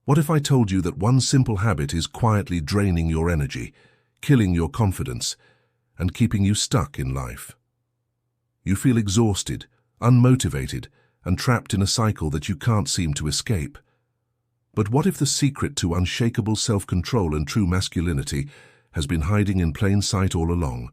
What if I told you that one simple habit is quietly draining your energy, killing your confidence, and keeping you stuck in life? You feel exhausted, unmotivated, and trapped in a cycle that you can't seem to escape. But what if the secret to unshakable self-control and true masculinity has been hiding in plain sight all along?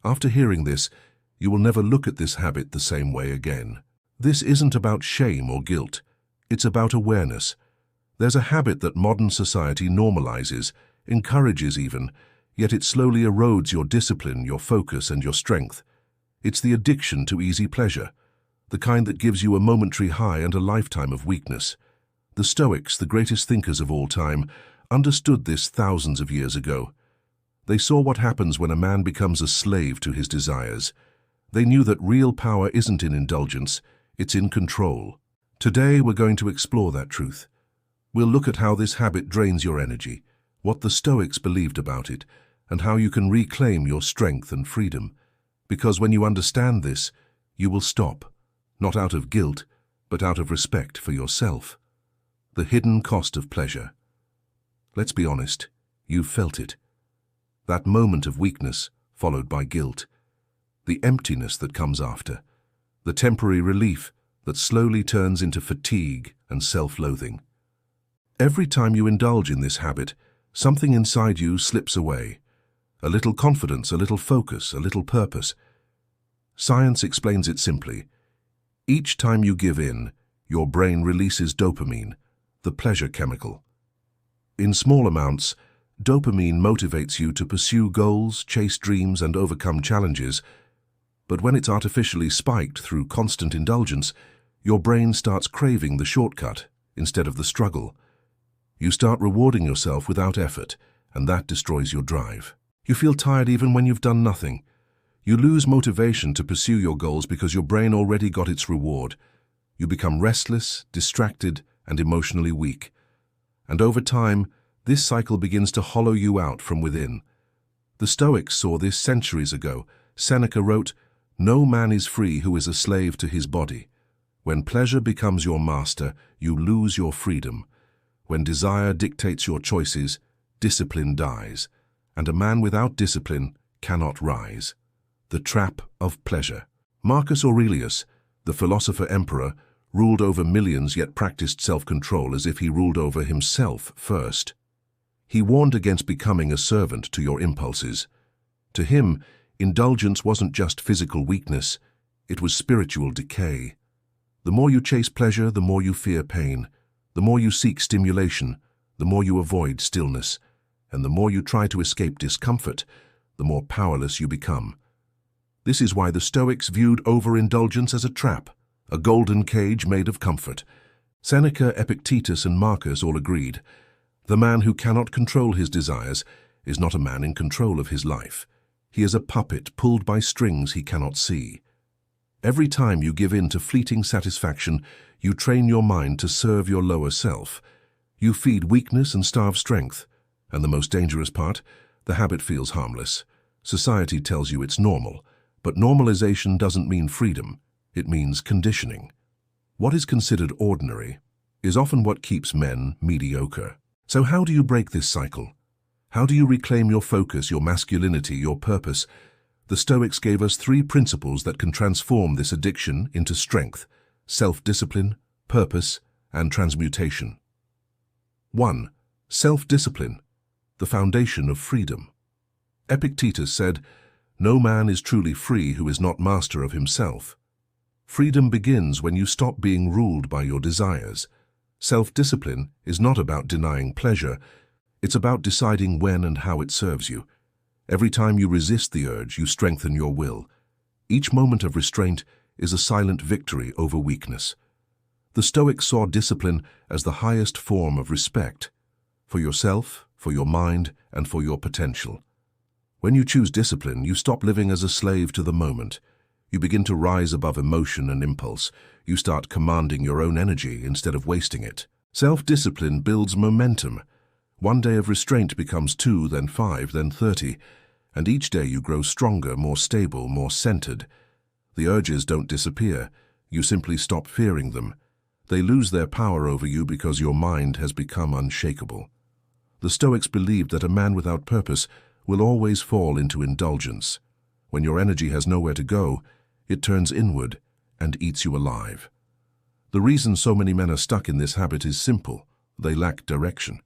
After hearing this, you will never look at this habit the same way again. This isn't about shame or guilt. It's about awareness. There's a habit that modern society normalizes, encourages even, yet it slowly erodes your discipline, your focus, and your strength. It's the addiction to easy pleasure, the kind that gives you a momentary high and a lifetime of weakness. The Stoics, the greatest thinkers of all time, understood this thousands of years ago. They saw what happens when a man becomes a slave to his desires. They knew that real power isn't in indulgence, it's in control. Today we're going to explore that truth. We'll look at how this habit drains your energy, what the Stoics believed about it, and how you can reclaim your strength and freedom. Because when you understand this, you will stop, not out of guilt, but out of respect for yourself. The hidden cost of pleasure. Let's be honest, you've felt it. That moment of weakness, followed by guilt. The emptiness that comes after. The temporary relief that slowly turns into fatigue and self-loathing. Every time you indulge in this habit, something inside you slips away. A little confidence, a little focus, a little purpose. Science explains it simply. Each time you give in, your brain releases dopamine, the pleasure chemical. In small amounts, dopamine motivates you to pursue goals, chase dreams, and overcome challenges. But when it's artificially spiked through constant indulgence, your brain starts craving the shortcut instead of the struggle. You start rewarding yourself without effort, and that destroys your drive. You feel tired even when you've done nothing. You lose motivation to pursue your goals because your brain already got its reward. You become restless, distracted, and emotionally weak. And over time, this cycle begins to hollow you out from within. The Stoics saw this centuries ago. Seneca wrote, "No man is free who is a slave to his body. When pleasure becomes your master, you lose your freedom. When desire dictates your choices, discipline dies, and a man without discipline cannot rise." The trap of pleasure. Marcus Aurelius, the philosopher-emperor, ruled over millions yet practiced self-control as if he ruled over himself first. He warned against becoming a servant to your impulses. To him, indulgence wasn't just physical weakness, it was spiritual decay. The more you chase pleasure, the more you fear pain. The more you seek stimulation, the more you avoid stillness. And the more you try to escape discomfort, the more powerless you become. This is why the Stoics viewed overindulgence as a trap, a golden cage made of comfort. Seneca, Epictetus, and Marcus all agreed. The man who cannot control his desires is not a man in control of his life. He is a puppet pulled by strings he cannot see. Every time you give in to fleeting satisfaction, you train your mind to serve your lower self. You feed weakness and starve strength. And the most dangerous part, the habit feels harmless. Society tells you it's normal, but normalization doesn't mean freedom. It means conditioning. What is considered ordinary is often what keeps men mediocre. So how do you break this cycle? How do you reclaim your focus, your masculinity, your purpose? The Stoics gave us 3 principles that can transform this addiction into strength: self-discipline, purpose, and transmutation. 1. Self-discipline, the foundation of freedom. Epictetus said, "No man is truly free who is not master of himself." Freedom begins when you stop being ruled by your desires. Self-discipline is not about denying pleasure, it's about deciding when and how it serves you. Every time you resist the urge, you strengthen your will. Each moment of restraint is a silent victory over weakness. The Stoics saw discipline as the highest form of respect, for yourself, for your mind, and for your potential. When you choose discipline, you stop living as a slave to the moment. You begin to rise above emotion and impulse. You start commanding your own energy instead of wasting it. Self-discipline builds momentum. One day of restraint becomes 2, then 5, then 30. And each day you grow stronger, more stable, more centered. The urges don't disappear. You simply stop fearing them. They lose their power over you because your mind has become unshakable. The Stoics believed that a man without purpose will always fall into indulgence. When your energy has nowhere to go, it turns inward and eats you alive. The reason so many men are stuck in this habit is simple. They lack direction.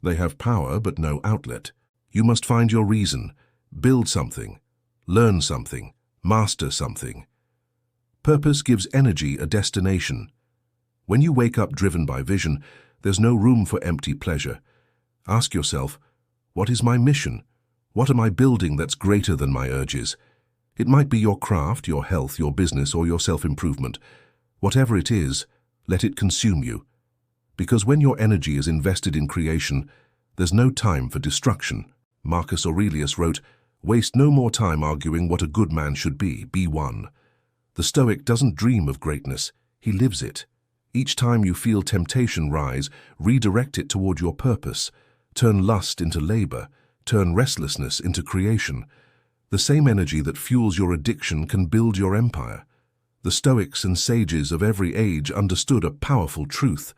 They have power but no outlet. You must find your reason, build something, learn something, master something. Purpose gives energy a destination. When you wake up driven by vision, there's no room for empty pleasure. Ask yourself, what is my mission? What am I building that's greater than my urges? It might be your craft, your health, your business, or your self-improvement. Whatever it is, let it consume you. Because when your energy is invested in creation, there's no time for destruction. Marcus Aurelius wrote, "Waste no more time arguing what a good man should be one." The Stoic doesn't dream of greatness, he lives it. Each time you feel temptation rise, redirect it toward your purpose. Turn lust into labor, turn restlessness into creation. The same energy that fuels your addiction can build your empire. The Stoics and sages of every age understood a powerful truth.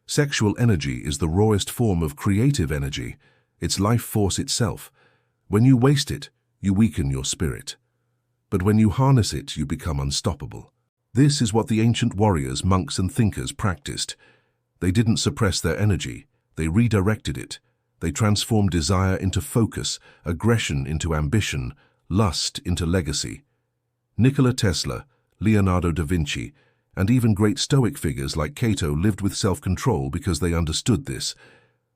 Sexual energy is the rawest form of creative energy. It's life force itself. When you waste it, you weaken your spirit. But when you harness it, you become unstoppable. This is what the ancient warriors, monks, and thinkers practiced. They didn't suppress their energy, they redirected it. They transformed desire into focus, aggression into ambition, lust into legacy. Nikola Tesla, Leonardo da Vinci, and even great Stoic figures like Cato lived with self-control because they understood this.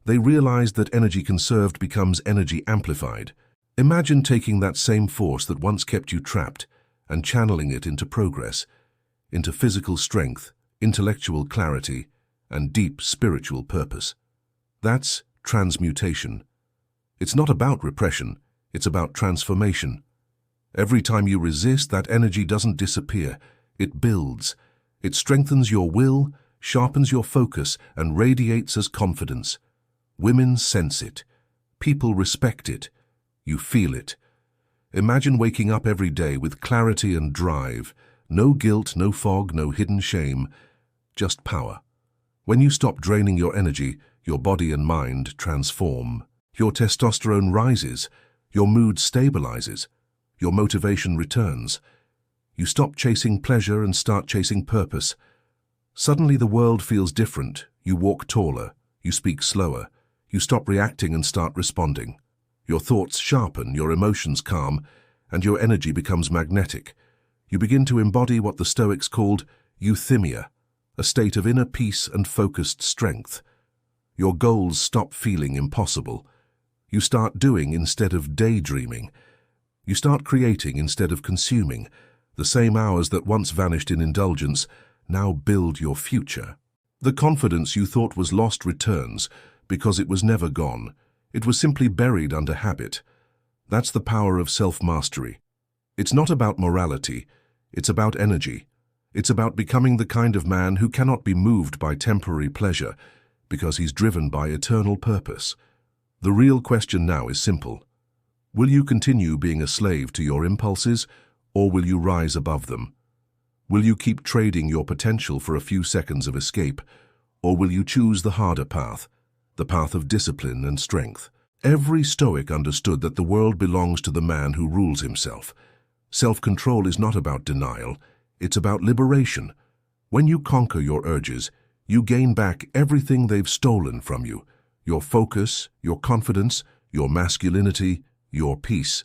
They realized that energy conserved becomes energy amplified. Imagine taking that same force that once kept you trapped and channeling it into progress, into physical strength, intellectual clarity, and deep spiritual purpose. That's transmutation. It's not about repression, it's about transformation. Every time you resist, that energy doesn't disappear, it builds. It strengthens your will, sharpens your focus, and radiates as confidence. Women sense it. People respect it. You feel it. Imagine waking up every day with clarity and drive. No guilt, no fog, no hidden shame. Just power. When you stop draining your energy, your body and mind transform. Your testosterone rises. Your mood stabilizes. Your motivation returns. You stop chasing pleasure and start chasing purpose. Suddenly the world feels different. You walk taller. You speak slower. You stop reacting and start responding. Your thoughts sharpen, your emotions calm, and your energy becomes magnetic. You begin to embody what the Stoics called euthymia, a state of inner peace and focused strength. Your goals stop feeling impossible. You start doing instead of daydreaming. You start creating instead of consuming. The same hours that once vanished in indulgence now build your future. The confidence you thought was lost returns because it was never gone. It was simply buried under habit. That's the power of self-mastery. It's not about morality, it's about energy. It's about becoming the kind of man who cannot be moved by temporary pleasure because he's driven by eternal purpose. The real question now is simple. Will you continue being a slave to your impulses, or will you rise above them? Will you keep trading your potential for a few seconds of escape, or will you choose the harder path, the path of discipline and strength? Every Stoic understood that the world belongs to the man who rules himself. Self-control is not about denial, it's about liberation. When you conquer your urges, you gain back everything they've stolen from you: your focus, your confidence, your masculinity, your peace.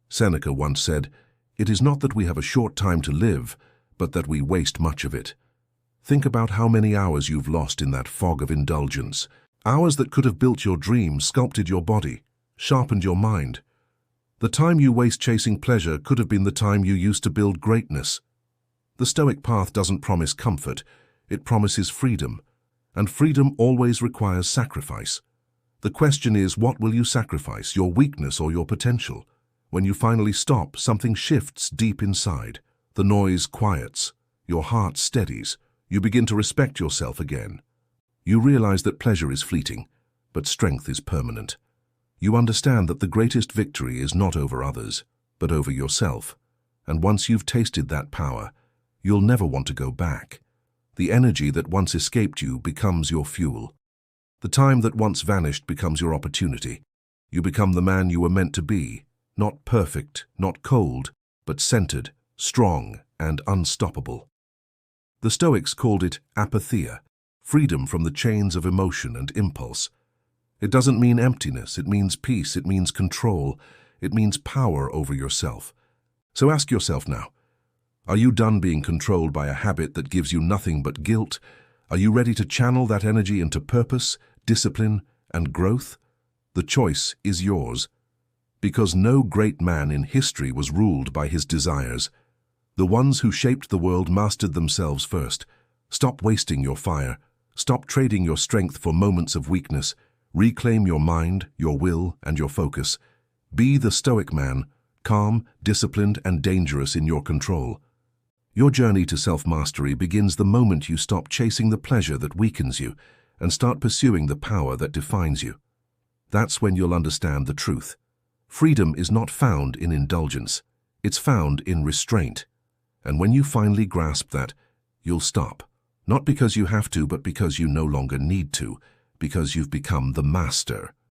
Seneca once said, "It is not that we have a short time to live, but that we waste much of it." Think about how many hours you've lost in that fog of indulgence. Hours that could have built your dream, sculpted your body, sharpened your mind. The time you waste chasing pleasure could have been the time you used to build greatness. The Stoic path doesn't promise comfort, it promises freedom. And freedom always requires sacrifice. The question is, what will you sacrifice, your weakness or your potential? When you finally stop, something shifts deep inside. The noise quiets, your heart steadies, you begin to respect yourself again. You realize that pleasure is fleeting, but strength is permanent. You understand that the greatest victory is not over others, but over yourself. And once you've tasted that power, you'll never want to go back. The energy that once escaped you becomes your fuel. The time that once vanished becomes your opportunity. You become the man you were meant to be, not perfect, not cold, but centered, strong, and unstoppable. The Stoics called it apatheia, freedom from the chains of emotion and impulse. It doesn't mean emptiness, it means peace, it means control, it means power over yourself. So ask yourself now, are you done being controlled by a habit that gives you nothing but guilt? Are you ready to channel that energy into purpose, discipline, and growth? The choice is yours. Because no great man in history was ruled by his desires. The ones who shaped the world mastered themselves first. Stop wasting your fire. Stop trading your strength for moments of weakness. Reclaim your mind, your will, and your focus. Be the Stoic man, calm, disciplined, and dangerous in your control. Your journey to self-mastery begins the moment you stop chasing the pleasure that weakens you and start pursuing the power that defines you. That's when you'll understand the truth. Freedom is not found in indulgence. It's found in restraint. And when you finally grasp that, you'll stop. Not because you have to, but because you no longer need to, because you've become the master.